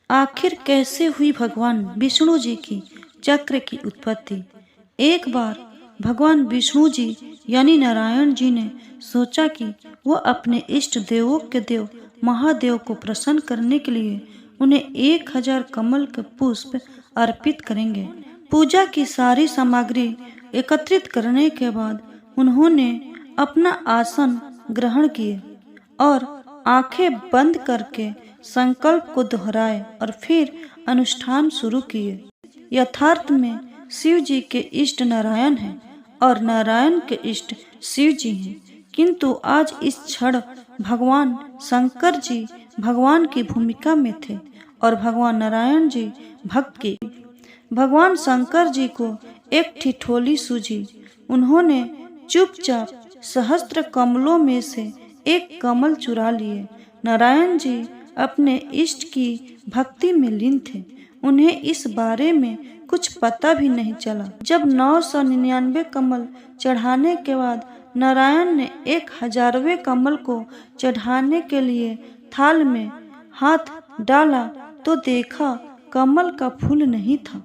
आखिर कैसे हुई भगवान विष्णु जी की चक्र की उत्पत्ति। एक बार भगवान विष्णु जी यानी नारायण जी ने सोचा कि वह अपने इष्ट देवों के देव महादेव को प्रसन्न करने के लिए उन्हें 1000 कमल के पुष्प अर्पित करेंगे। पूजा की सारी सामग्री एकत्रित करने के बाद उन्होंने अपना आसन ग्रहण किए और आंखें बंद करके संकल्प को दोहराए और फिर अनुष्ठान शुरू किए। यथार्थ में शिव जी के इष्ट नारायण हैं और नारायण के इष्ट शिव जी हैं, किंतु आज इस क्षण भगवान शंकर जी भगवान की भूमिका में थे और भगवान नारायण जी भक्त की। भगवान शंकर जी को एक ठिठोली सूझी। उन्होंने चुपचाप सहस्त्र कमलों में से एक कमल चुरा लिए। नारायण जी अपने इष्ट की भक्ति में लीन थे। उन्हें इस बारे में कुछ पता भी नहीं चला। जब 999 कमल चढ़ाने के बाद नारायण ने 1000वें कमल को चढ़ाने के लिए थाल में हाथ डाला तो देखा कमल का फूल नहीं था।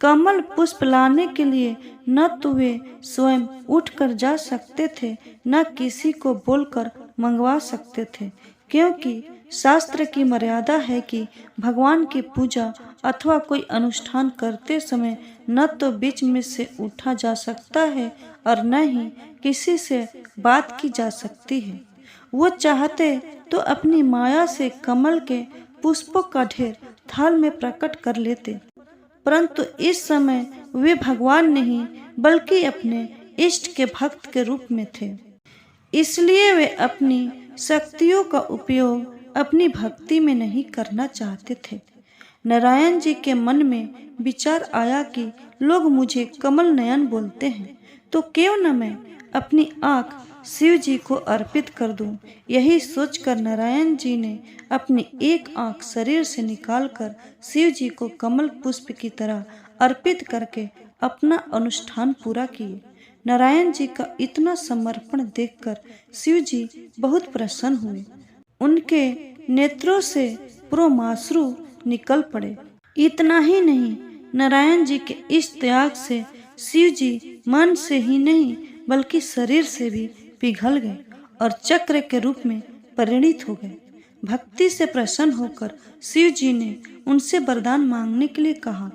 कमल पुष्प लाने के लिए न तो वे स्वयं उठकर जा सकते थे, न किसी को बोलकर मंगवा सकते थे, क्योंकि शास्त्र की मर्यादा है कि भगवान की पूजा अथवा कोई अनुष्ठान करते समय न तो बीच में से उठा जा सकता है और न ही किसी से बात की जा सकती है। वो चाहते तो अपनी माया से कमल के पुष्पों का ढेर थाल में प्रकट कर लेते, परंतु इस समय वे भगवान नहीं बल्कि अपने इष्ट के भक्त के रूप में थे। इसलिए वे अपनी शक्तियों का उपयोग अपनी भक्ति में नहीं करना चाहते थे। नारायण जी के मन में विचार आया कि लोग मुझे कमल नयन बोलते हैं, तो क्यों न मैं अपनी आँख शिव जी को अर्पित कर दूं। यही सोचकर नारायण जी ने अपनी एक आँख शरीर से निकालकर शिव जी को कमल पुष्प की तरह अर्पित करके अपना अनुष्ठान पूरा किए। नारायण जी का इतना समर्पण देखकर शिव जी बहुत प्रसन्न हुए। उनके नेत्रों से प्रोमाश्रु निकल पड़े। इतना ही नहीं, नारायण जी के इस त्याग से शिव जी मन से ही नहीं बल्कि शरीर से भी पिघल गए और चक्र के रूप में परिणित हो गए। भक्ति से प्रसन्न होकर शिव जी ने उनसे वरदान मांगने के लिए कहा।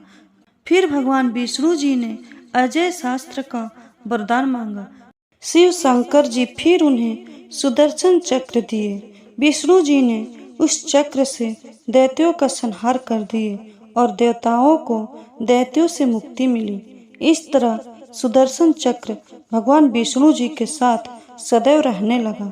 फिर भगवान विष्णु जी ने अजय शास्त्र का वरदान मांगा। शिव शंकर जी फिर उन्हें सुदर्शन चक्र दिए। विष्णु जी ने उस चक्र से दैत्यों का संहार कर दिए और देवताओं को दैत्यों से मुक्ति मिली। इस तरह सुदर्शन चक्र भगवान विष्णु जी के साथ सदैव रहने लगा।